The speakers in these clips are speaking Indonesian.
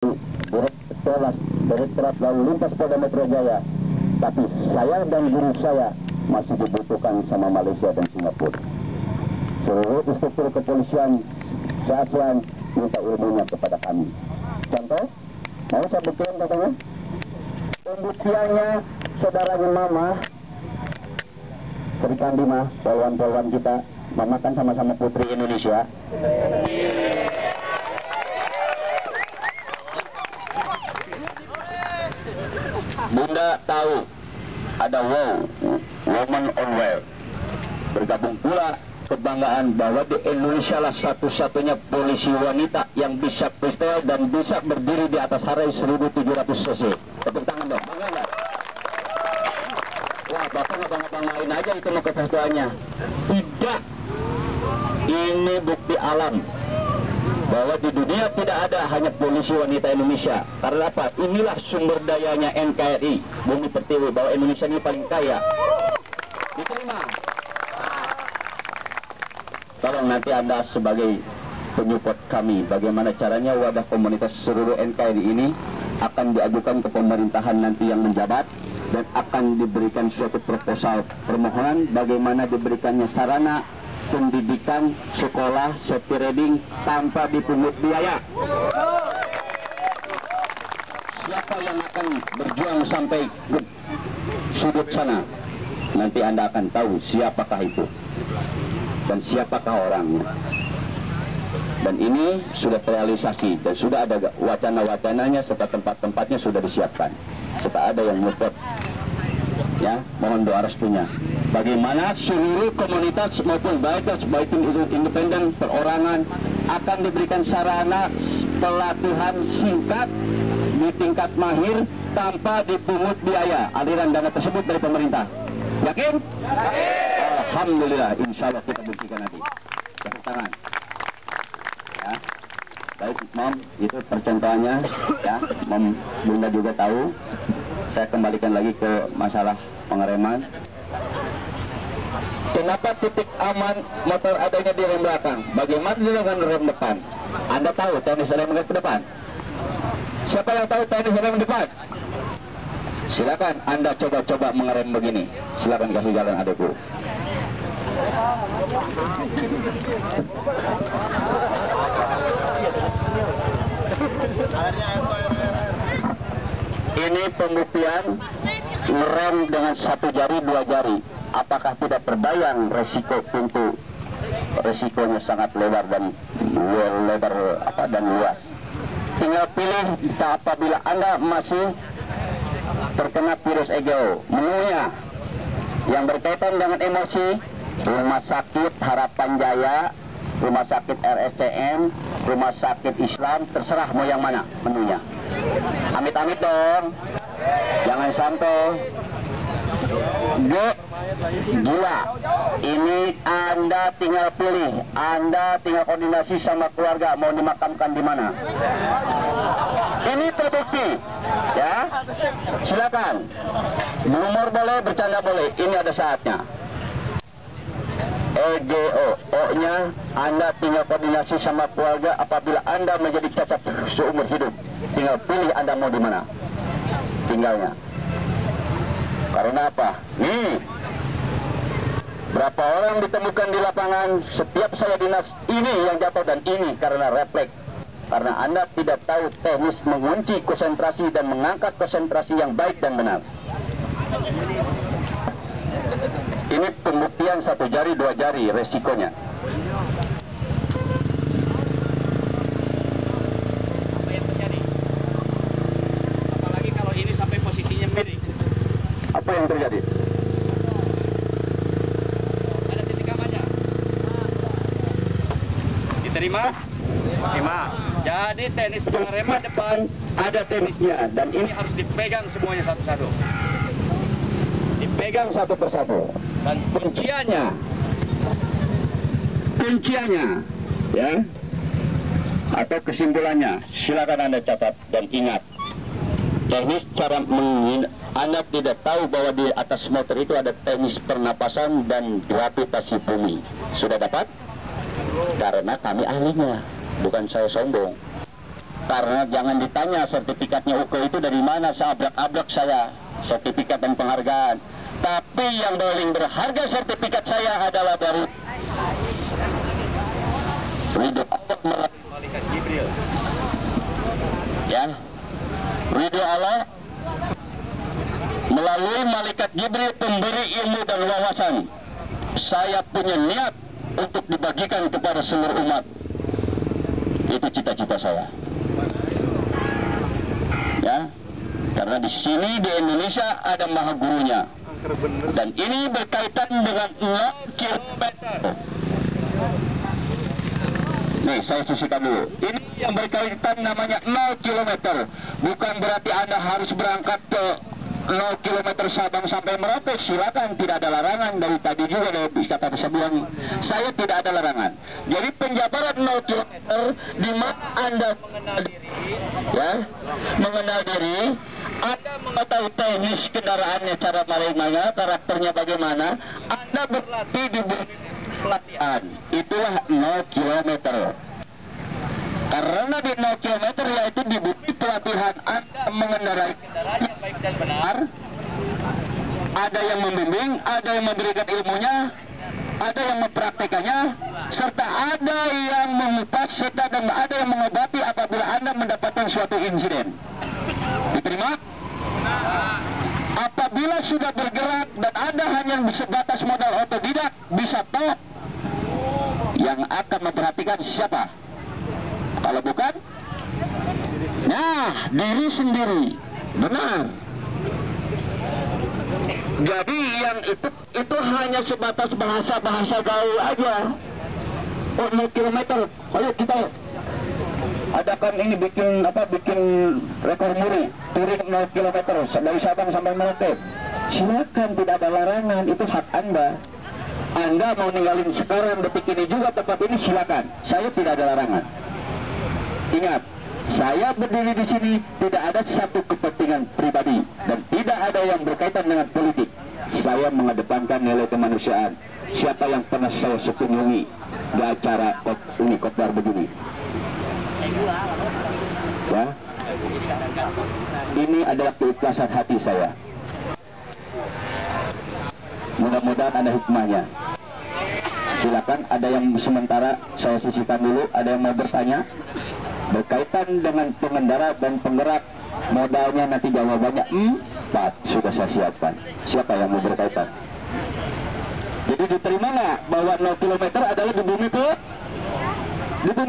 Direktorat Lalu Lintas Polda Metro Jaya, tapi saya dan guru saya masih dibutuhkan sama Malaysia dan Singapura. Seluruh instruktur kepolisian se-ASEAN minta ilmunya kepada kami. Contoh, mau saya buktikan katanya? Pembuktiannya saudaranya Mama, Sri Kandima, polwan-polwan kita, Mama kan sama-sama putri Indonesia. Bunda tahu ada WOW, Women on Well. Bergabung pula kebanggaan bahwa di Indonesia lah satu-satunya polisi wanita yang bisa freestyle dan bisa berdiri di atas Harley 1700 cc. Tepuk tangan dong, bangga nggak? Wah, bahkan abang-abang lain aja itu mau kesesuaiannya. Tidak, ini bukti alam bahwa di dunia tidak ada hanya polisi wanita Indonesia. Karena apa? Inilah sumber dayanya NKRI, Bumi Pertiwi, bahwa Indonesia ini paling kaya. Diterima. Tolong nanti Anda sebagai penyupport kami, bagaimana caranya wadah komunitas seluruh NKRI ini akan diajukan ke pemerintahan nanti yang menjabat, dan akan diberikan suatu proposal permohonan bagaimana diberikannya sarana pendidikan sekolah safety riding tanpa dipungut biaya. Siapa yang akan berjuang sampai ke sudut sana, nanti Anda akan tahu siapakah itu dan siapakah orangnya. Dan ini sudah terrealisasi dan sudah ada wacana-wacananya serta tempat-tempatnya sudah disiapkan. Serta ada yang menyupport. Ya, mohon doa restunya. Bagaimana seluruh komunitas maupun baik itu independen perorangan akan diberikan sarana pelatihan singkat di tingkat mahir tanpa dipungut biaya aliran dana tersebut dari pemerintah. Yakin? Yakin. Alhamdulillah, insya Allah kita buktikan nanti. Tepuk tangan. Ya. Baik, Mom, itu percontohannya. Ya, Mom, Bunda juga tahu. Saya kembalikan lagi ke masalah pengereman. Kenapa titik aman motor adanya di rem belakang? Bagaimana dengan rem depan? Anda tahu teknis rem ke depan? Siapa yang tahu teknis rem depan? Silakan Anda coba-coba mengerem begini. Silakan kasih jalan adekku. Ini pembuktian ngerem dengan satu jari, dua jari. Apakah tidak terbayang resiko pintu? Resikonya sangat lebar dan luas. Tinggal pilih apabila Anda masih terkena virus EGO. Menunya yang berkaitan dengan emosi, Rumah Sakit Harapan Jaya, Rumah Sakit RSCM, Rumah Sakit Islam, terserah mau yang mana menunya. Amit-amit dong, jangan santai. Gila, ini Anda tinggal pilih, Anda tinggal koordinasi sama keluarga mau dimakamkan di mana. Ini terbukti, ya. Silakan, berumur boleh, bercanda boleh. Ini ada saatnya. EGO, O-nya Anda tinggal koordinasi sama keluarga apabila Anda menjadi cacat seumur hidup. Tinggal pilih Anda mau di mana tinggalnya. Karena apa? Nih, berapa orang ditemukan di lapangan setiap saya dinas, ini yang jatuh dan ini karena refleks. Karena Anda tidak tahu teknis mengunci konsentrasi dan mengangkat konsentrasi yang baik dan benar. Ini pembuktian satu jari, dua jari resikonya. Apa yang terjadi? Apalagi kalau ini sampai posisinya miring. Apa yang terjadi? Ada titik amannya. Diterima? Terima. Jadi teknis pengereman depan Ada teknisnya dan ini ini harus dipegang semuanya satu-satu. dipegang satu persatu. Dan Kunciannya, ya, atau kesimpulannya, silakan Anda catat dan ingat. Teknis cara Anda tidak tahu bahwa di atas motor itu ada teknis pernapasan dan gravitasi bumi. Sudah dapat? Karena kami ahlinya, bukan saya sombong. Karena jangan ditanya sertifikatnya UK itu dari mana, seablak-ablak saya sertifikat dan penghargaan. Tapi yang paling berharga sertifikat saya adalah dari ridho Allah Malaikat Jibril. ya, ridho Allah melalui malaikat Jibril pemberi ilmu dan wawasan. Saya punya niat untuk dibagikan kepada seluruh umat. Itu cita-cita saya. Ya, karena di sini di Indonesia ada maha gurunya. Dan ini berkaitan dengan 0 kilometer. Nih, saya sisihkan dulu. Ini yang berkaitan namanya 0 kilometer. Bukan berarti Anda harus berangkat ke 0 kilometer Sabang sampai Merauke. Silakan, tidak ada larangan. Dari tadi juga dari kata saya bilang, saya tidak ada larangan. Jadi penjabaran 0 kilometer di mana Anda mengenal diri, Anda mengetahui teknis kendaraannya, cara mainnya, karakternya bagaimana, Anda berlatih di pelatihan. Itulah 0 kilometer. Karena di 0 kilometer yaitu diberi pelatihan Anda mengendarai Kendaraan yang baik dan benar. ada yang membimbing, ada yang memberikan ilmunya, ada yang mempraktekannya, serta ada yang mengupas, serta dan ada yang mengobati apabila Anda mendapatkan suatu insiden. Diterima? Apabila sudah bergerak dan Anda hanya sebatas modal otodidak, bisa tahu yang akan memperhatikan siapa? Kalau bukan, nah, diri sendiri. Benar. Jadi yang itu hanya sebatas bahasa gaul aja. Oh, 0 kilometer. Ayo kita adakan ini bikin rekor muri, touring 0 kilometer dari Sabang sampai Merauke. Silakan, tidak ada larangan, itu hak Anda. Anda mau ninggalin sekarang detik ini juga tempat ini, silakan. Saya tidak ada larangan. Ingat, saya berdiri di sini tidak ada satu kepentingan pribadi dan tidak ada yang berkaitan dengan politik. Saya mengedepankan nilai kemanusiaan. Siapa yang pernah saya kunjungi di acara ini kopdar begini? Ya, ini adalah keikhlasan hati saya. Mudah-mudahan ada hikmahnya. Silakan, ada yang sementara saya sisihkan dulu. Ada yang mau bertanya berkaitan dengan pengendara dan penggerak, modalnya nanti jawabannya 4 sudah saya siapkan. Siapa yang mau berkaitan? Jadi diterima nggak bahwa 0 km adalah di bumi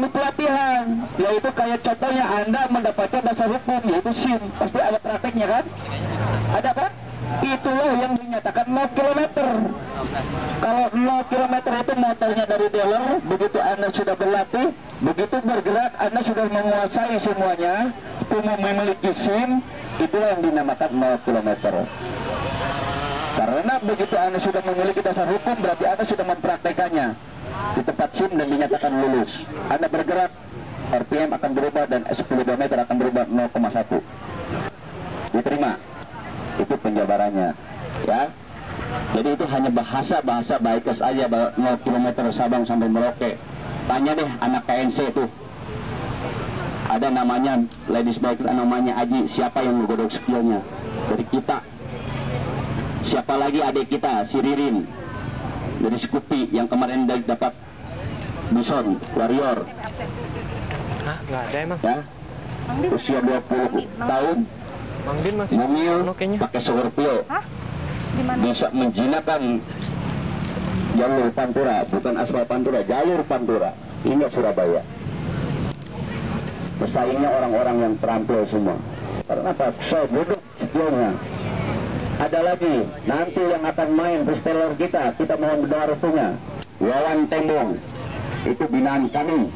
pelatihan, yaitu kayak contohnya Anda mendapatkan dasar hukum yaitu SIM, pasti ada prakteknya kan? Ada kan? Itulah yang dinyatakan 0 km. Kalau 0 km itu motornya dari dealer, begitu Anda sudah berlatih, begitu bergerak Anda sudah menguasai semuanya, memiliki SIM, itulah yang dinamakan 0 km. Karena begitu Anda sudah memiliki dasar hukum, berarti Anda sudah mempraktekannya di tempat SIM dan dinyatakan lulus. Anda bergerak, RPM akan berubah dan 10 km akan berubah 0,1. Diterima? Itu penjabarannya, ya. Jadi itu hanya bahasa baikes aja, 0 km Sabang sampai Merauke. Tanya deh anak KNC itu, ada namanya ladies bike, namanya Aji. Siapa yang menggodok skillnya? Dari kita. Siapa lagi adik kita, si Ririn dari Scoopy yang kemarin dapat Bison Warrior. Hah? Nggak ada emang? Ya, usia 20 tahun. Mang Din masih Mungil kayaknya. pakai Scorpio. Hah? Di mana? Bisa menjinakkan jalur Pantura, bukan aspal Pantura, jalur Pantura hingga Surabaya. Pesaingnya orang-orang yang terampil semua. Karena apa? Saya duduk skillnya. Ada lagi, nanti yang akan main freestyler kita mohon berdoa restunya. Wawan Tembong, itu binaan kami.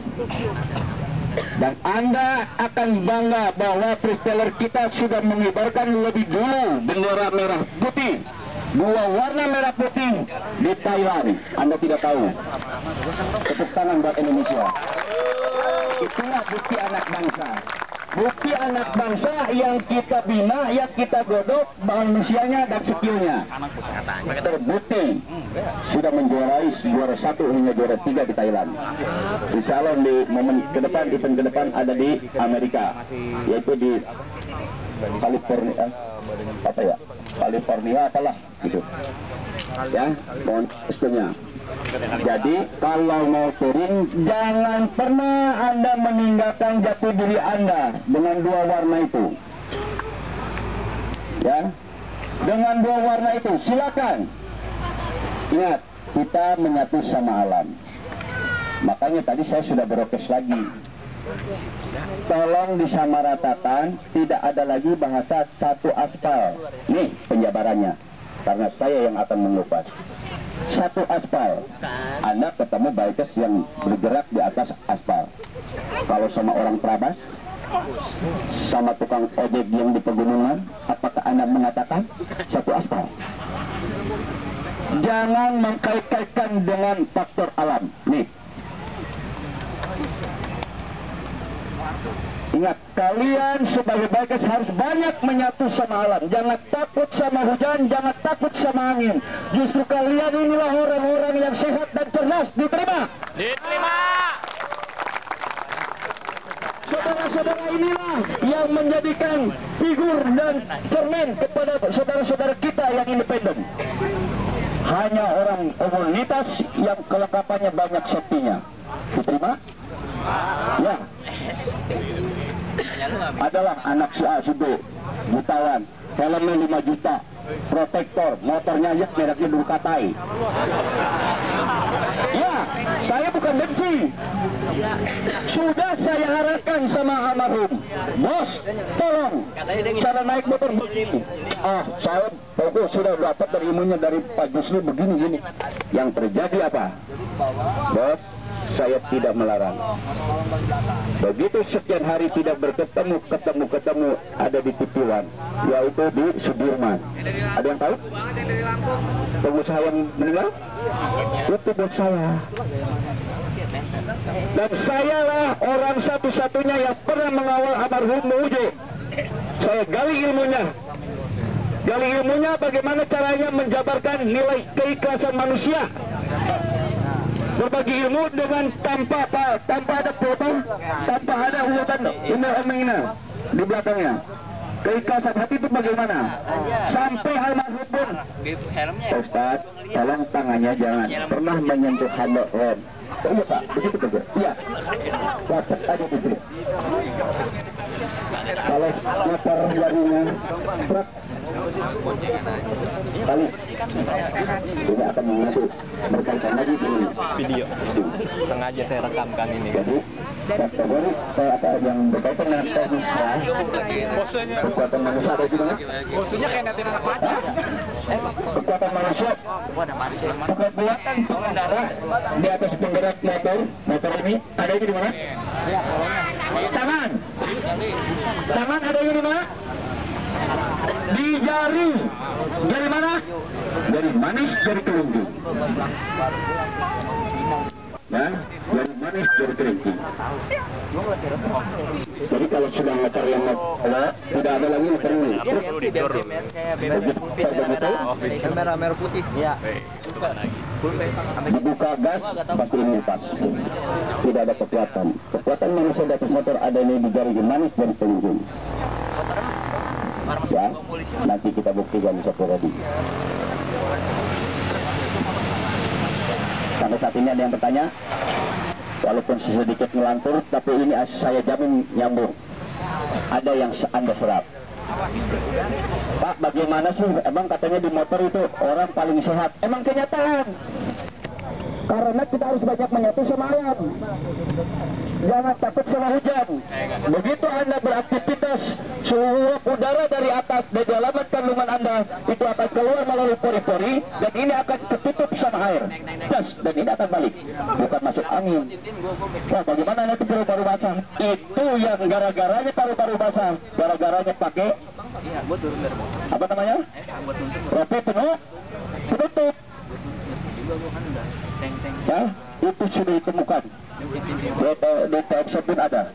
Dan Anda akan bangga bahwa freestyler kita sudah mengibarkan lebih dulu bendera merah putih, 2 warna merah putih di Thailand. Anda tidak tahu. Tepuk tangan buat Indonesia. Itulah bukti anak bangsa. bukti anak bangsa yang kita bina, yang kita godok manusianya dan skillnya. Terbukti sudah menjuarai juara 1 hingga juara 3 di Thailand. Insya Allah di momen ke depan, event ke depan ada di Amerika, yaitu di California, apa ya? California apalah gitu. Ya, mohon restunya. Jadi kalau mau turun, jangan pernah Anda meninggalkan jati diri Anda dengan 2 warna itu. Ya, dengan 2 warna itu silakan. Ingat, kita menyatu sama alam. Makanya tadi saya sudah berokes lagi. Tolong disamaratakan, tidak ada lagi bahasa satu aspal. Nih penjabarannya, karena saya yang akan mengupas. Satu aspal, Anda ketemu bikers yang bergerak di atas aspal. Kalau sama orang Prabas, sama tukang ojek yang di pegunungan, apakah Anda mengatakan satu aspal? Jangan mengkait-kaitkan dengan faktor alam. Nih, ingat, kalian sebagai bikers harus banyak menyatu sama alam. Jangan takut sama hujan, jangan takut sama angin. Justru kalian inilah orang-orang yang sehat dan cerdas. Diterima? Diterima. Saudara-saudara inilah yang menjadikan figur dan cermin kepada saudara-saudara kita yang independen. Hanya orang komunitas yang kelengkapannya banyak safety-nya. Diterima? Ya. Adalah anak si A, si B, jutawan, helmnya 5 juta, protektor, motornya ya mereknya Ducati. Ya, saya bukan benci. Sudah saya arahkan sama almarhum, bos, tolong cara naik motor begini. Saya pokok sudah dapat dari ilmunya dari Pak Jusli begini-gini. Yang terjadi apa? Bos, saya tidak melarang. Begitu sekian hari tidak berketemu, ketemu ada di TV1, yaitu di Sudirman. Ada yang tahu? Pengusaha yang meninggal? Itu bos saya. Dan sayalah orang satu-satunya yang pernah mengawal almarhum Muuje. Saya gali ilmunya bagaimana caranya menjabarkan nilai keikhlasan manusia. Berbagi ilmu dengan tanpa ada potong, tanpa ada urutan ina di belakangnya. Keikhlasan hati itu bagaimana? Sampai almarhum pun, Ustaz, tolong tangannya jangan pernah menyentuh handle rem. Iya Pak, begitu saja. Iya. Wajib aja begitu. Kalau motor jarinya truk kali ini akan mengadu berkaitan lagi dengan Video. Sengaja saya rekamkan ini. jadi kategori saya akan yang berkaitan dengan teknis ya. Kekuatan manusia ada di mana? Bosnya kayak nanti anak mati. Kekuatan manusia kekuatan pengendara di atas penggerak motor ini ada di mana? Tangan ada di mana? Di jari mana? Jari manis, jari kelingking. Ya, jari manis, jari kelingking. Jadi kalau sudah motor yang tidak ada lagi motor ini. Merah putih. Ya. Dibuka gas pasti ini lepas. Tidak ada kekuatan. Kekuatan manusia di atas motor ada ini di jari manis, jari kelingking. Ya, nanti kita buktikan satu tadi. Sampai saat ini ada yang bertanya, walaupun sedikit ngelantur, tapi ini saya jamin nyambung. Ada yang Anda serap. Pak, bagaimana sih? Emang katanya di motor itu orang paling sehat. Emang kenyataan. Karena kita harus banyak menyatu sama alam. Jangan takut sama hujan. Begitu Anda beraktivitas, suhu udara dari atas dari dalaman kandungan Anda itu akan keluar melalui pori-pori dan ini akan tertutup sama air. Dan ini akan balik, bukan masuk angin. Wah, bagaimana nanti paru-paru basah? Itu yang gara-garanya paru-paru basah. Gara-garanya pakai apa namanya? Roti penuh penutup. Ya, itu sudah ditemukan. Di TX pun ada.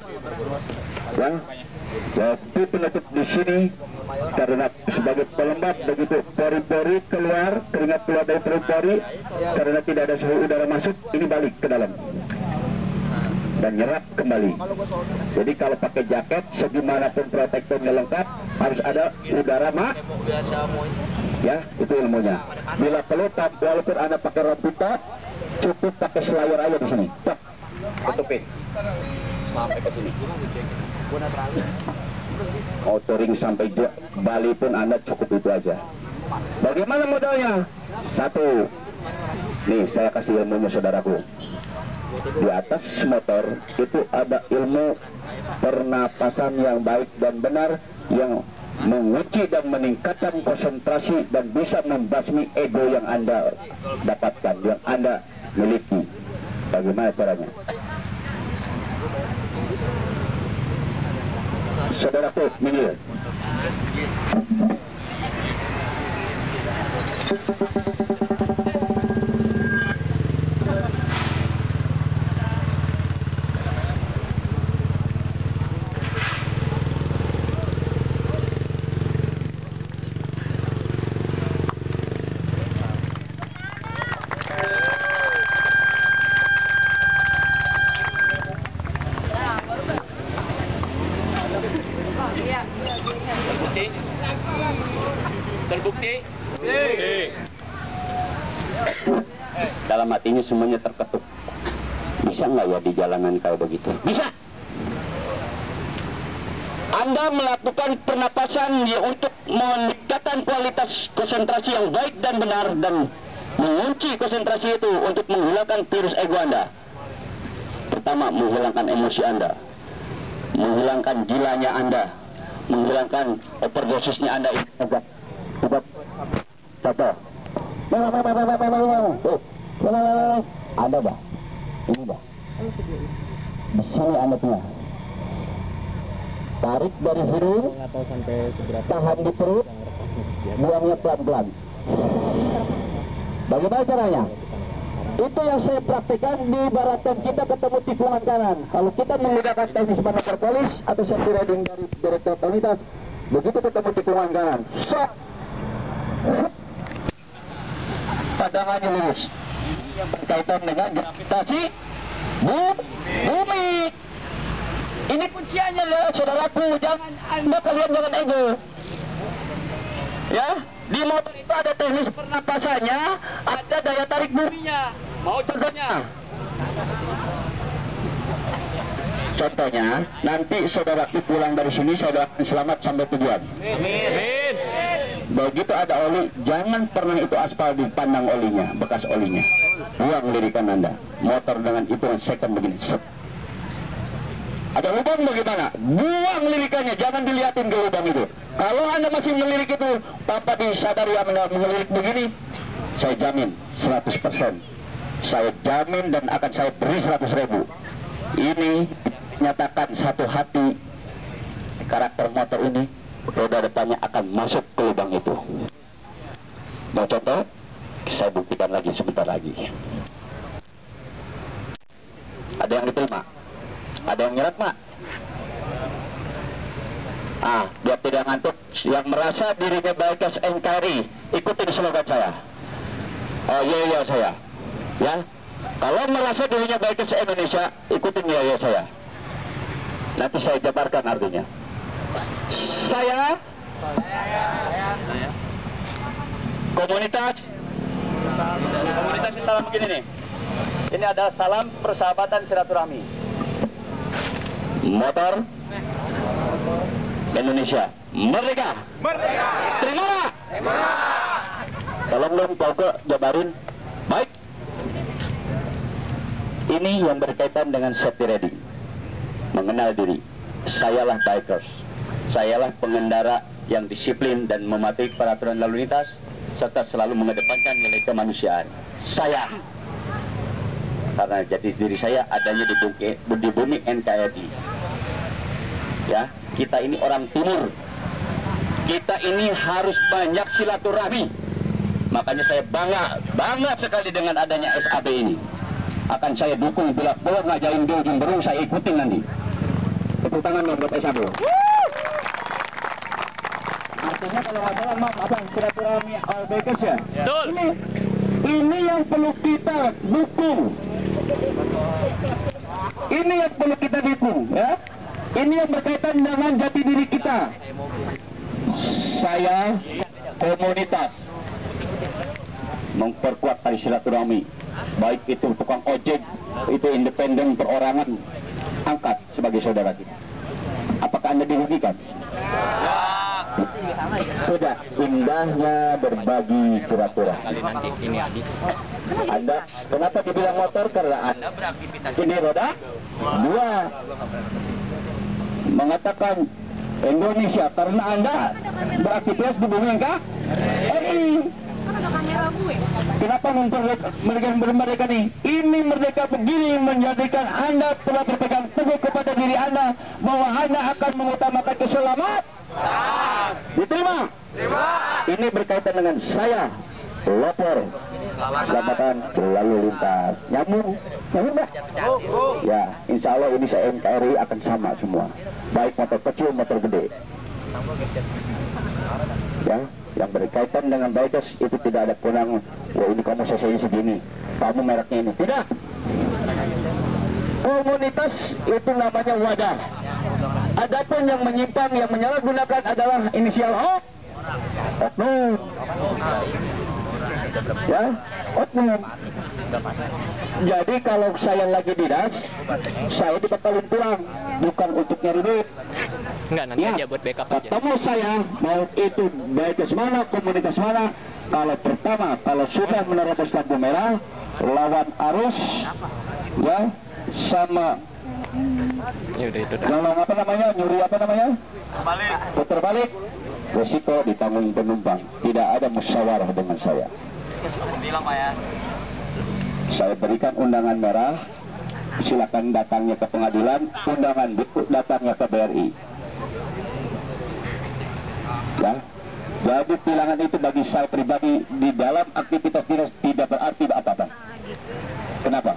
Ya, Waktu penutup di sini karena sebagai pelembab begitu pori-pori keluar, keringat keluar dari pori-pori karena tidak ada suhu udara masuk, ini balik ke dalam dan nyerap kembali. Jadi kalau pakai jaket segimanapun protektornya lengkap harus ada udara ya, itu ilmunya. Bila perlu walaupun Anda pakai rompita cukup pakai selayar aja di sini. Cok, tutupin sampai ke sini. Outering sampai Bali pun Anda cukup itu aja. Bagaimana modalnya? Satu, nih saya kasih ilmunya saudaraku. Di atas motor itu ada ilmu pernapasan yang baik dan benar yang menguji dan meningkatkan konsentrasi dan bisa membasmi ego yang Anda dapatkan, yang Anda miliki. Bagaimana caranya? Saudaraku, minggir. Terbukti? Dalam hatinya semuanya terketuk. Bisa nggak ya di jalanan kayak begitu? Bisa. Anda melakukan pernapasan ya untuk meningkatkan kualitas konsentrasi yang baik dan benar dan mengunci konsentrasi itu untuk menghilangkan virus ego Anda. Pertama, menghilangkan emosi Anda, menghilangkan gilanya Anda, menghilangkan overdosisnya Anda. Contoh. Ada bah, ini bah. Di sini Anda punya. Tarik dari hidung, tahan di perut, buangnya pelan-pelan. Bagaimana caranya? Itu yang saya praktikkan di baratan kita ketemu tikungan kanan. Kalau kita menggunakan teknik monopolis atau safety riding dari direktur unitas, begitu ketemu tikungan kanan, sok, padangannya lurus. Yang berkaitan dengan gravitasi bumi. Ini kunciannya loh, saudaraku. Jangan Anda kalian jangan ego. Ya, di motor itu ada teknis pernapasannya, ada daya tarik buminya. Mau contohnya? Contohnya, nanti saudaraku pulang dari sini, saudara selamat sampai tujuan. Amin. Begitu ada oli, jangan pernah itu aspal dipandang olinya, bekas olinya. Buang lirikan Anda. Motor dengan hitungan second begini. Set. Ada lubang bagaimana? Buang lirikannya, jangan dilihatin ke lubang itu. Kalau Anda masih melirik itu, tanpa disadari Anda melirik begini, saya jamin 100%. Saya jamin dan akan saya beri 100.000. Ini nyatakan satu hati karakter motor ini, roda depannya akan masuk ke lubang itu. Mau contoh? Saya buktikan lagi sebentar lagi. Ada yang diterima? Ada yang nyerap, Mak? Biar tidak ngantuk. Yang merasa dirinya baik NKRI, ikutin slogan saya. Oh iya saya. Ya. Kalau merasa dirinya baik Indonesia, ikutin ya saya. Nanti saya jabarkan artinya. Saya komunitas salam begini nih. Ini adalah salam persahabatan silaturahmi. Motor Indonesia merdeka. Merdeka. Terima. Tolong dong Pauke jabarin. Baik. Ini yang berkaitan dengan safety riding. Mengenal diri. Sayalah bikers. Sayalah pengendara yang disiplin dan mematuhi peraturan lalu lintas serta selalu mengedepankan nilai kemanusiaan. Saya. Karena jati diri saya adanya di bumi NKRI. Ya, kita ini orang timur. Kita ini harus banyak silaturahmi. Makanya saya bangga sekali dengan adanya SAB ini. Akan saya dukung bila boleh ngajain di ujung berung, saya ikutin nanti. Tepuk tangan dong buat SAB. Artinya kalau nggak salah, maaf, apa silaturahmi all bikers ya? Betul. Ini yang perlu kita dukung. Ini yang perlu kita dukung, ya. Ini yang berkaitan dengan jati diri kita. Saya komunitas memperkuat tali silaturahmi, baik itu tukang ojek, itu independen perorangan, angkat sebagai saudara kita. Apakah Anda dirugikan? Tidak, indahnya berbagi silaturahmi. Kali nanti ini habis. Anda, kenapa dibilang motor? Karena Anda ini roda dua. Mengatakan Indonesia karena Anda beraktivitas di bumi NKRI. Kenapa merdeka nih? Ini merdeka begini menjadikan Anda telah berpegang teguh kepada diri Anda bahwa Anda akan mengutamakan keselamatan. Diterima? Ini berkaitan dengan saya, pelopor keselamatan lalu lintas. Nyambung Mbak? Ya, insya Allah ini saya NKRI akan sama semua. Baik motor kecil, motor gede. Ya, yang berkaitan dengan bikers itu tidak ada kurang. Wah, ini kamu cc segini, kamu mereknya ini. Tidak. Komunitas itu namanya wadah. Adapun yang menyimpang, yang menyalahgunakan adalah inisial O. Oknum. Ya, oknum. Jadi kalau saya lagi dinas, saya dibatalin pulang, bukan untuk nyari duit. Enggak, nanti Ya, aja buat backup aja. ketemu saya, mau itu bikers mana, komunitas mana. Kalau pertama, kalau sudah menerobos lampu merah, lawan arus, ya, sama Ya udah itu dah. nolong apa namanya, nyuri apa namanya, putar balik, resiko ditanggung penumpang. Tidak ada musyawarah dengan saya. Bilang Pak ya. Saya berikan undangan merah, silakan datangnya ke pengadilan, undangan datangnya ke BRI. Ya, jadi tilangan itu bagi saya pribadi di dalam aktivitas dinas tidak berarti apa-apa. Kenapa?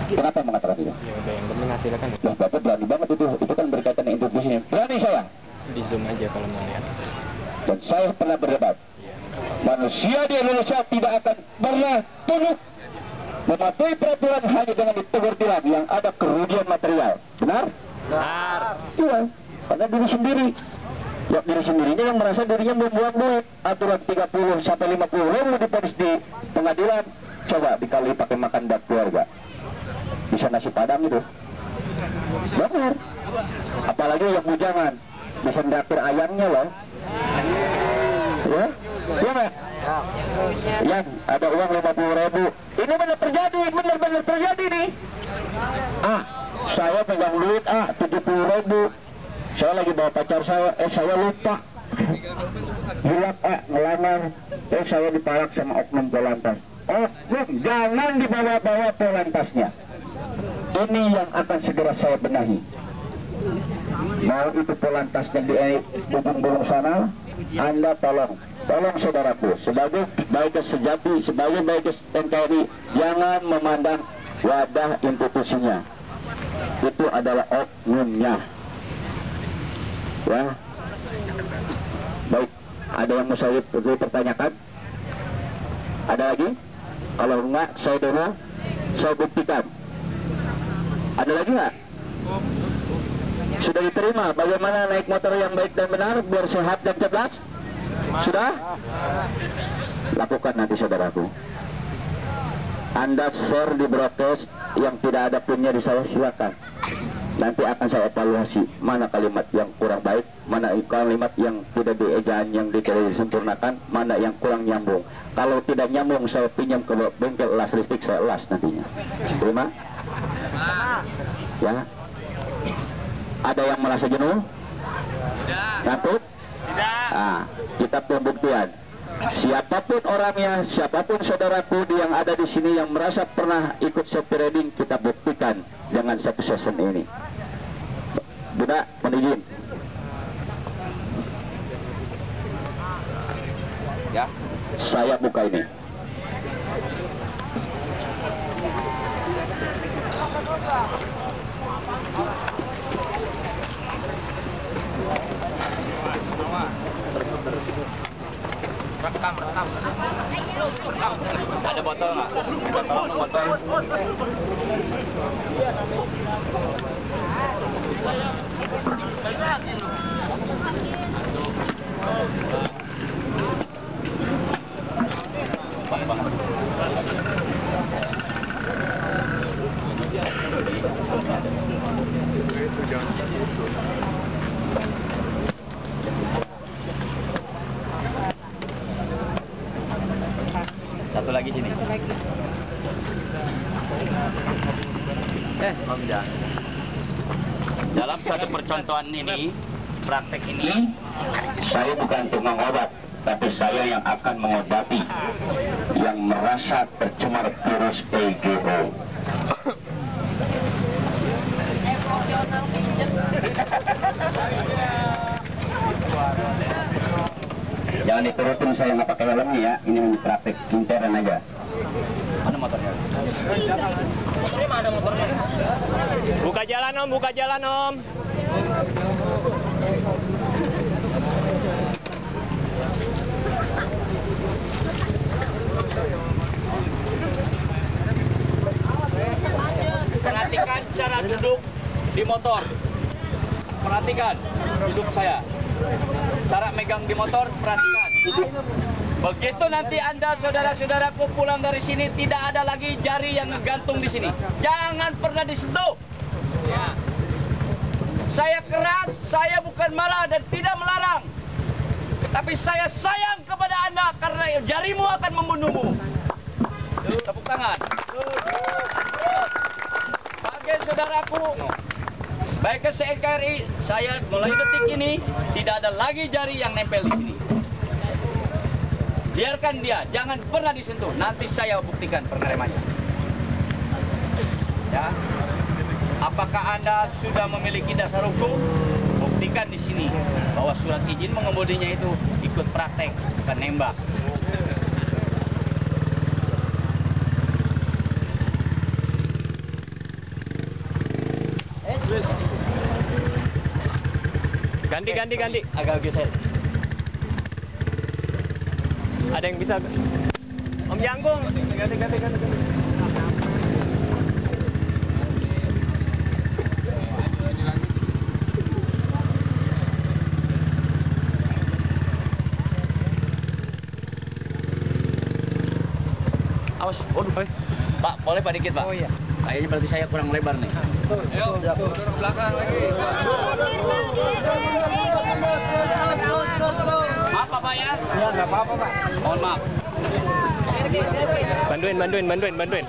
Kenapa mengatakan itu? Ya udah, yang penting hasilnya kan Nah, Bapak berani banget itu kan berkaitan dengan introduksinya. Berani saya. di zoom aja kalau mau lihat. Dan saya pernah berdebat. Manusia di Indonesia tidak akan pernah tunduk mematuhi peraturan hanya dengan ditegur tilang yang ada kerugian material. Benar? Benar. Iya, karena diri sendiri. Ya, diri sendirinya yang merasa dirinya membuang duit. Aturan 30 sampai 50 ribu diponis di pengadilan. Coba dikali pakai makan buat keluarga. Bisa nasi padang itu. Benar. Apalagi yang bujangan. Bisa ndaktir ayamnya loh. Ya, iya Mbak? Yang ada uang 50 ribu. Ini benar terjadi, benar-benar terjadi nih. Saya pegang duit 70 ribu. Saya lagi bawa pacar saya, saya lupa. Hilap ngelamar, saya dipalak sama oknum polantas. Oknum, jangan dibawa-bawa polantasnya. Ini yang akan segera saya benahi. Mau itu polantasnya di bubung sana, Anda tolong saudaraku, sebagai bikers sejati, sebagai bikers NKRI, jangan memandang wadah institusinya. Itu adalah oknumnya. Ya, baik. Ada yang mau saya pertanyakan? Ada lagi? Kalau enggak, saya demo, saya buktikan. Ada lagi nggak? Sudah diterima bagaimana naik motor yang baik dan benar biar sehat dan cerdas? Sudah? Lakukan nanti saudaraku. Anda share di broadcast, yang tidak ada punya di saya silakan. Nanti akan saya evaluasi mana kalimat yang kurang baik, mana kalimat yang tidak diejaan, yang tidak disempurnakan, mana yang kurang nyambung. Kalau tidak nyambung, saya pinjam ke bengkel las listrik, saya las nantinya. Terima? Ya. Ada yang merasa jenuh? Ngantuk? Nah, kita pembuktian. Siapapun orangnya, siapapun saudaraku yang ada di sini yang merasa pernah ikut safety riding, kita buktikan dengan satu session ini. Bunda, mohon izin. Ya, saya buka ini. Ada botol nggak? Minta tolong dong botol. Satu lagi sini. Om jangan. Dalam satu percontohan ini, praktek ini, Saya bukan tukang obat, tapi saya yang akan mengobati yang merasa tercemar virus EGO. Jangan diturutin saya nggak pakai helmnya ya, ini praktek intern aja. mana motornya? Buka jalan om, buka jalan om. Perhatikan cara duduk di motor. Perhatikan duduk saya. Cara megang di motor, perhatikan. Begitu nanti Anda, saudara-saudaraku, pulang dari sini, tidak ada lagi jari yang gantung di sini. Jangan pernah disentuh. Saya keras, saya bukan marah dan tidak melarang. Tapi saya sayang kepada Anda karena jarimu akan membunuhmu. Tepuk tangan. Bagi saudaraku, baik ke NKRI, saya mulai detik ini tidak ada lagi jari yang nempel di sini. Biarkan dia, jangan pernah disentuh. Nanti saya buktikan pengeremannya. Ya. Apakah Anda sudah memiliki dasar hukum? Buktikan di sini bahwa surat izin mengemudinya itu ikut praktek, bukan nembak. Ganti. Agak geser. Ada yang bisa? Om Jangkung. Ganti. Awas, waduh. Pak, boleh Pak dikit Pak? Oh iya. Kayaknya berarti saya kurang lebar nih. Ayo, dorong belakang lagi. Maaf Pak ya? Ya, nggak apa-apa Pak. Mohon maaf. Bantuin.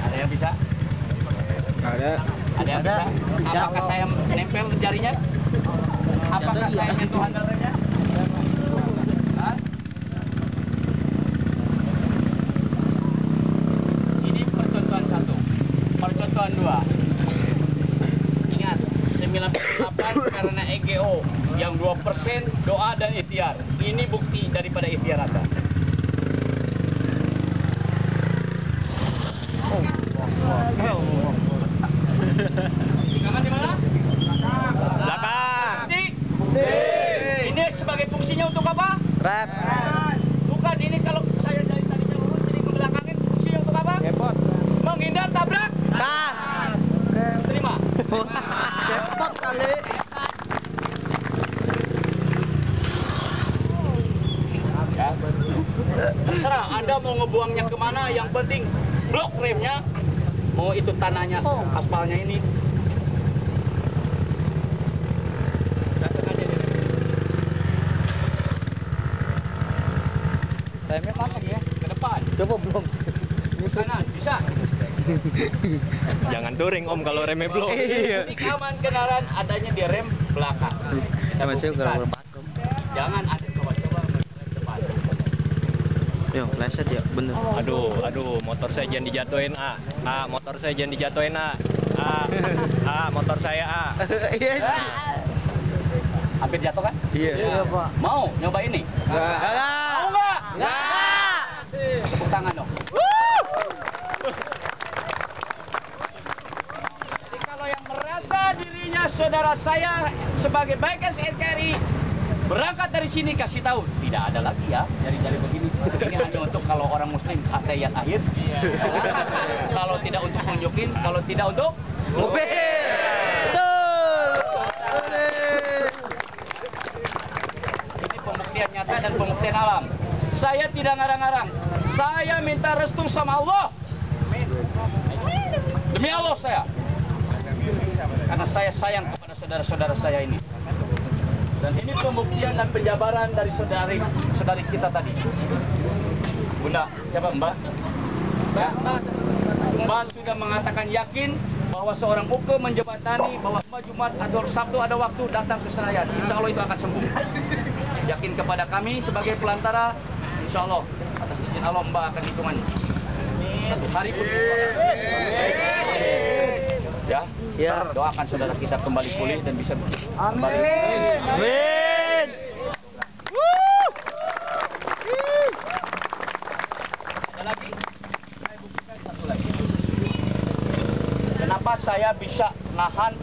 Ada yang bisa? Ada. Ada yang bisa? Apakah saya nempel jarinya? Apakah saya nyentuh handalnya? Hah? Ini percontohan 1. Percontohan 2. Ingat, 98 karena EGO. Yang 2% doa dan ikhtiar. Ini bukti daripada ikhtiar Anda. Rekaman di mana? Belakang. Ini sebagai fungsinya untuk apa? Rap. Bukan, ini kalau saya dari tadinya lurus jadi membelakangin, fungsinya untuk apa? Kepot. Menghindar tabrak. Tas. Terima. Kepot kali. Ya. Terserah Anda mau ngebuangnya kemana, yang penting blok remnya. Mau itu tanahnya, aspalnya ini. Datang aja deh. Remnya pasang ya? Ke depan. Coba belum. Ke kanan, bisa. Jangan touring om kalau remnya belum. Ini aman kendaraan adanya di rem belakang. Kita buktikan. Jangan ada coba-coba rem depan. Yo, pleset ya, bener. Aduh, motor saya jangan dijatuhin, motor saya jangan dijatuhin, Motor saya Hampir jatuh kan? Iya, Pak. Mau nyoba ini? Mau nggak? Tepuk tangan dong. Jadi kalau yang merasa dirinya saudara saya sebagai baik SNKRI berangkat dari sini, kasih tahu tidak ada lagi ya jari-jari begini. Ini hanya untuk kalau orang muslim atayat akhir. Kalau tidak untuk tunjukin, kalau tidak untuk mobil. Ini pembuktian nyata dan pembuktian alam. Saya tidak ngarang-ngarang. Saya minta restu sama Allah. Demi Allah saya. Karena saya sayang kepada saudara-saudara saya ini. Dan ini pembuktian dan penjabaran dari saudari kita tadi. Bunda, siapa Mbak? Ya. Mbak sudah mengatakan yakin bahwa seorang uke menjembatani bahwa Mbak Jumat atau Sabtu ada waktu datang ke Senayan. Insya Allah itu akan sembuh. Yakin kepada kami sebagai pelantara, insya Allah atas izin Allah Mbak akan hitungan 1 hari pun. Ya, doakan saudara kita kembali pulih dan bisa kembali. Amin. Ada lagi? Saya buktikan satu lagi. Kenapa saya bisa nahan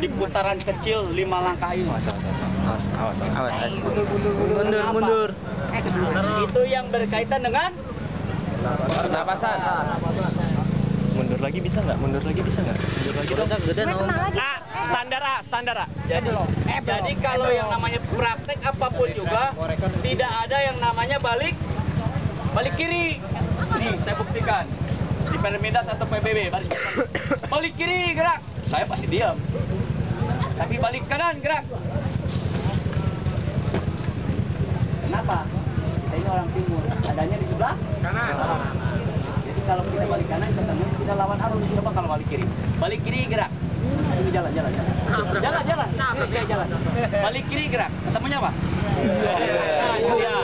di putaran kecil 5 langkah ini? Awas. Mundur. Itu yang berkaitan dengan Pernapasan. Mundur lagi bisa nggak? Mundur lagi dong. Standar A. Jadi kalau yang namanya praktek apapun juga tidak ada yang namanya balik kiri. Nih saya buktikan di Permidas atau PBB balik kiri gerak, saya pasti diam. Tapi balik kanan gerak. Kenapa? Kita ini orang timur, adanya di sebelah kanan. Jadi kalau kita balik kanan ketemu kita lawan arus. Coba kalau balik kiri gerak. Ini jalan. Jalan. Balik kiri gerak. Ketemunya apa? Nah, itu dia.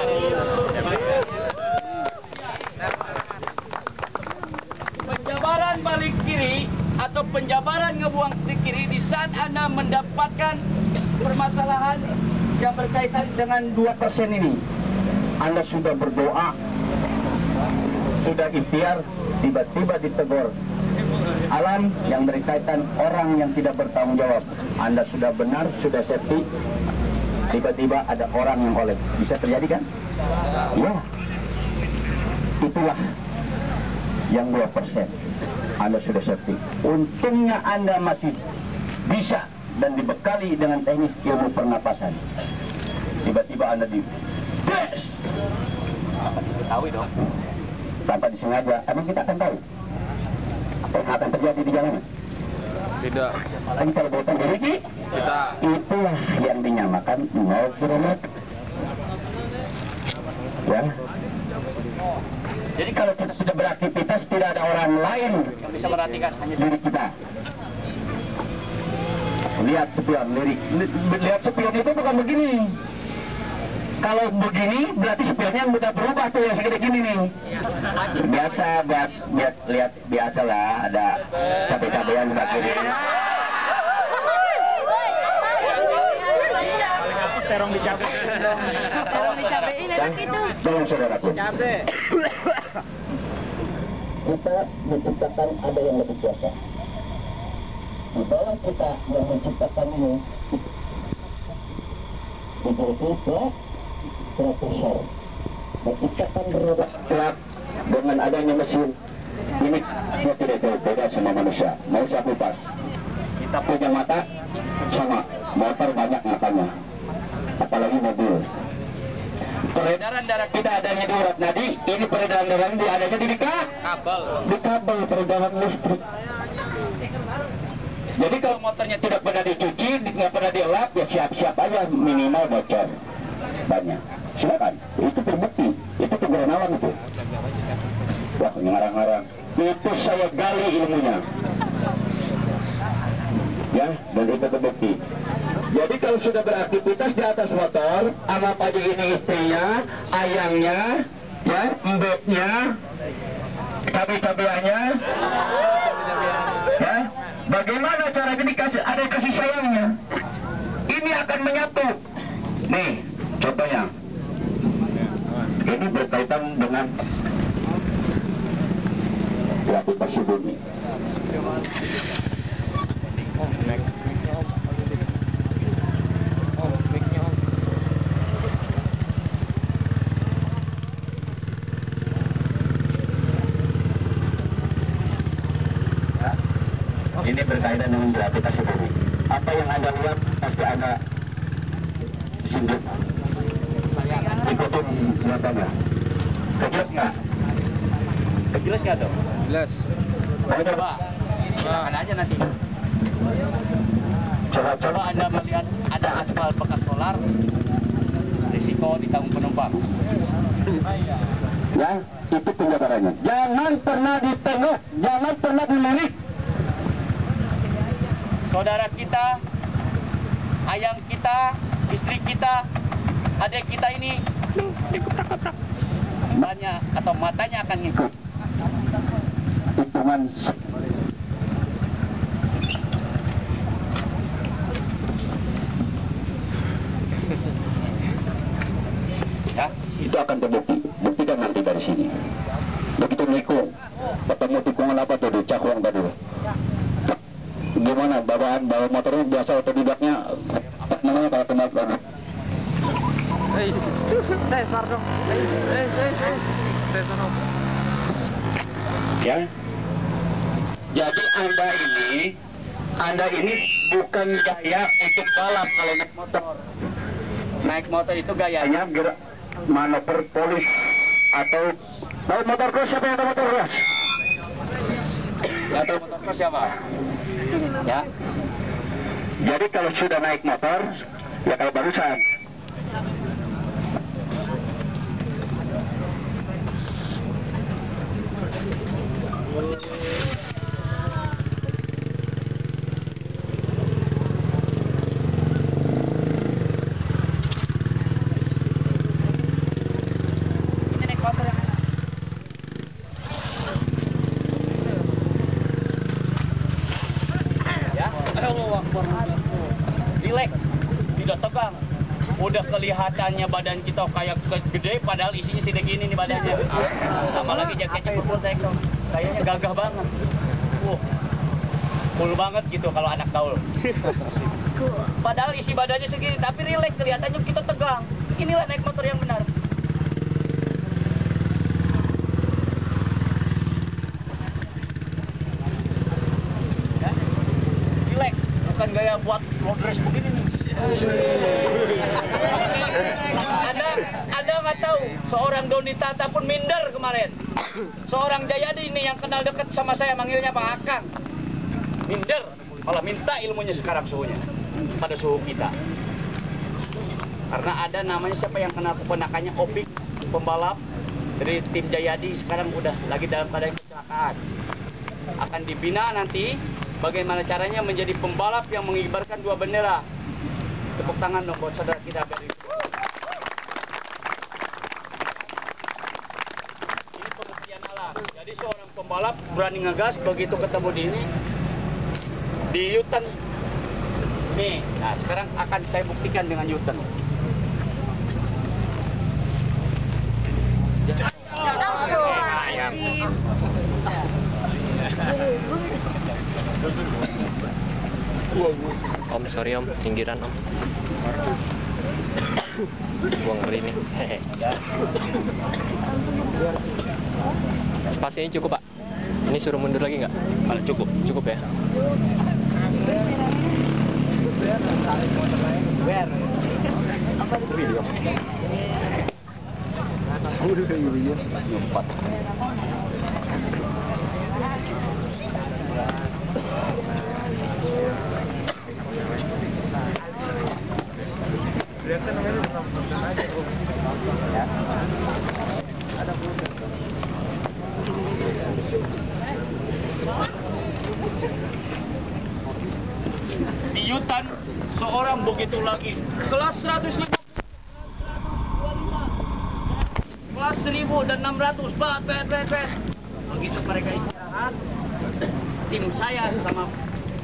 Penjabaran balik kiri atau penjabaran ngebuang ke kiri di saat Anda mendapatkan permasalahan yang berkaitan dengan 2% ini. Anda sudah berdoa, sudah ikhtiar, tiba-tiba ditegur alam yang berkaitan orang yang tidak bertanggung jawab. Anda sudah benar, sudah safety, tiba-tiba ada orang yang oleh. Bisa terjadi kan? Ya. Itulah yang 2%. Anda sudah safety. Untungnya Anda masih bisa dan dibekali dengan teknis ilmu pernapasan. Tiba-tiba Anda di tahu dong. Tanpa disengaja, emang kita akan tahu apa yang akan terjadi di jalanan? Tidak. Tapi kalau bukan diri Kita. itulah yang dinyamakan 0 km. Ya. Jadi kalau kita sudah beraktivitas tidak ada orang lain yang bisa merhatikan, hanya diri kita. Lihat spion, lihat spion itu bukan begini. Kalau begini berarti spionnya udah berubah tuh yang segede gini nih. Biasa buat lihat biasa lah, ada cabai-cabean sebelah kiri. Terong dicabai. Terong dicabein enak itu. Tolong saudaraku. Kita menciptakan ada yang lebih kuasa. Di bawah kita yang menciptakan ini itu profesor menciptakan berobat kelak dengan adanya mesin ini. Dia tidak jauh beda sama manusia. Mau saya kupas, kita punya mata sama motor banyak matanya, apalagi mobil. Peredaran darah kita adanya di urat nadi, ini peredaran darah ini adanya di kabel peredaran listrik. Jadi kalau motornya tidak pernah dicuci, nggak pernah dielap, ya siap-siap aja minimal bocor banyak. Silakan, itu terbukti, itu teguran alam itu. Wah, ngarang-ngarang. Itu saya gali ilmunya. Ya, dan itu terbukti. Jadi kalau sudah beraktivitas di atas motor, anggap aja ini istrinya, ayangnya, ya, embetnya, cabai-cabeannya, ya, akan menyatu. Nih, contohnya. Ini berkaitan dengan gravitasi bumi. Ini berkaitan dengan gravitasi bumi. Apa yang Anda lihat pasti Anda singgung. Ikutin datanya. Kejelas nggak? Jelas nggak tuh? Jelas. Coba, silakan aja nanti. Coba Anda melihat ada aspal bekas solar, risiko ditanggung penumpang. Ya, itu penjabarannya. Jangan pernah ditengok, jangan pernah dilirik. Saudara kita, ayang kita, istri kita, adik kita ini banyak atau matanya akan ngikut. Hitungan Ya, itu akan terbukti. Buktikan nanti dari sini. Begitu nikung, ketemu tikungan apa tuh di Cakwang tadi? Gimana bawaan bawa motornya biasa otodidaknya apa namanya kalau kenal banget? Sesar dong. Sesar dong. Ya. Jadi Anda ini bukan gaya untuk balap kalau naik motor. naik motor itu gayanya Hanya gerak manuver polis atau tahu motor cross, siapa yang tahu motor cross? atau motor cross siapa? Ya, Jadi kalau sudah naik motor, ya kalau barusan. ini naik motor yang enak. Ya, relax, tidak tegang. Udah kelihatannya badan kita kayak gede, padahal isinya sedek gini nih badannya. Sama lagi jaketnya berprotection, kayaknya gagah banget. Cool banget gitu kalau anak gaul. Padahal isi badannya segini, tapi relax, kelihatannya kita tegang. Inilah naik motor yang benar. Ya, relax, bukan gaya buat road race begini nih. Anda nggak tahu, seorang Doni Tata pun minder kemarin. Seorang Jayadi ini yang kenal dekat sama saya, manggilnya Pak Akang. Minder, malah minta ilmunya sekarang suhunya pada suhu kita. Karena ada namanya siapa yang kenal keponakannya, Opik, pembalap dari tim Jayadi, sekarang udah lagi dalam keadaan kecelakaan. Akan dibina nanti bagaimana caranya menjadi pembalap yang mengibarkan dua bendera. Tepuk tangan dong buat saudara kita dari ini pembuktian alam. Jadi seorang pembalap berani ngegas, begitu ketemu di ini di U-turn nih. Nah, sekarang akan saya buktikan dengan U-turn. Om, sorry om, pinggiran om. Gua ngeri nih. Spasinya cukup pak? Ini suruh mundur lagi nggak? Cukup, cukup ya. Video. Nyempat. Di Yutan seorang begitu lagi kelas 150, kelas 1000 dan 600 bet. Begitu mereka istirahat, tim saya sama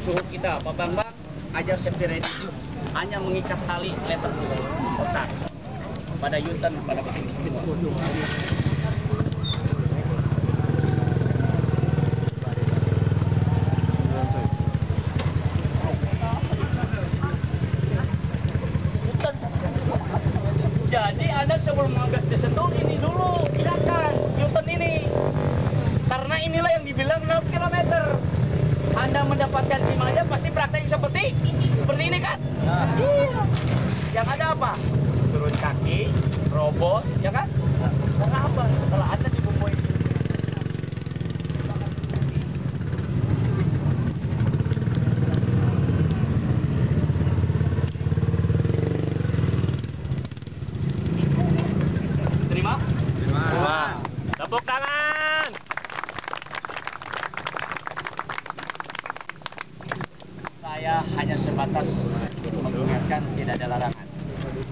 suhu kita Pak Bambang ajar safety riding. hanya mengikat tali letter kotak pada U-turn pada begini semua. Jadi Anda sebelum menggas disentuh ini dulu, silakan U-turn ini. Karena inilah yang dibilang 6 km. Anda mendapatkan SIM aja pasti praktek seperti ini kan? Iya. Yang ada apa? Turun kaki, robos, ya kan? Karena apa? Setelah Anda dibumbui. Terima? Terima. Tepuk tangan. Saya hanya sebatas mengingatkan tidak ada larangan.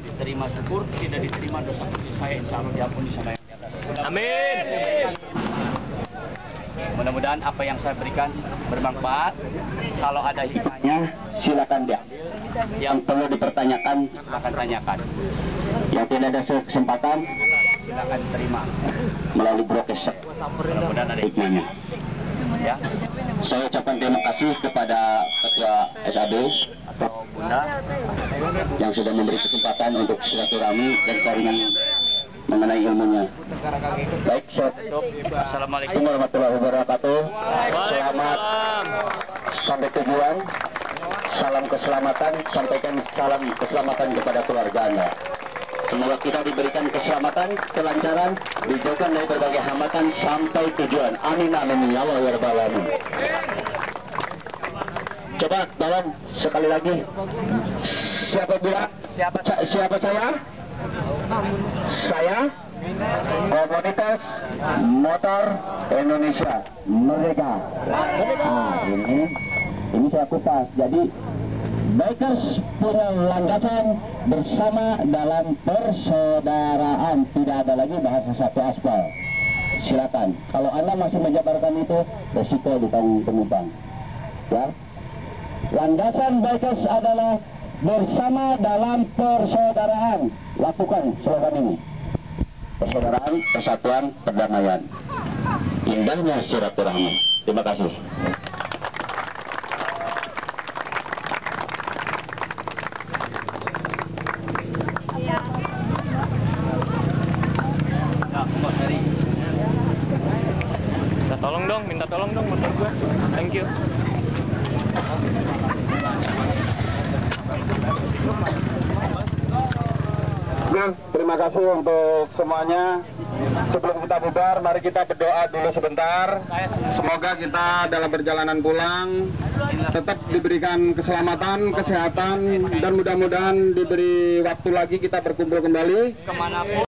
Diterima syukur, tidak diterima dosa kecil saya insya Allah diampuni sama yang di atas. Amin. Mudah-mudahan apa yang saya berikan bermanfaat. Kalau ada hikmahnya, Silakan dia. Yang perlu dipertanyakan, silakan tanyakan. yang tidak ada kesempatan Silakan terima. melalui broadcast Mudah-mudahan ada hikmahnya. ya. Saya ucapkan terima kasih kepada Ketua SAB Atau Bunda. yang sudah memberi kesempatan untuk silaturahmi dan sharing mengenai ilmunya. Baik, Assalamualaikum Assalamualaikum. warahmatullahi wabarakatuh. Selamat sampai tujuan. Salam keselamatan. Sampaikan salam keselamatan kepada keluarga Anda. Semoga kita diberikan keselamatan, kelancaran, dijauhkan dari berbagai hambatan sampai tujuan. Amin amin ya Allah ya Rabbal alamin. Coba tolong sekali lagi. Siapa bilang? Siapa saya? Saya Komunitas Motor Indonesia Merdeka. Ini saya kupas. Jadi bikers punya landasan bersama dalam persaudaraan. Tidak ada lagi bahasa satu aspal. Silakan. Kalau Anda masih menjabarkan itu, resiko ditanggung penumpang. Ya. Landasan bikers adalah bersama dalam persaudaraan. Lakukan slogan ini. Persaudaraan, persatuan, perdamaian. Indahnya silaturahmi. Terima kasih. Minta tolong dong motor gua. Thank you. Nah, terima kasih untuk semuanya. Sebelum kita bubar, mari kita berdoa dulu sebentar. Semoga kita dalam perjalanan pulang tetap diberikan keselamatan, kesehatan, dan mudah-mudahan diberi waktu lagi kita berkumpul kembali. Kemanapun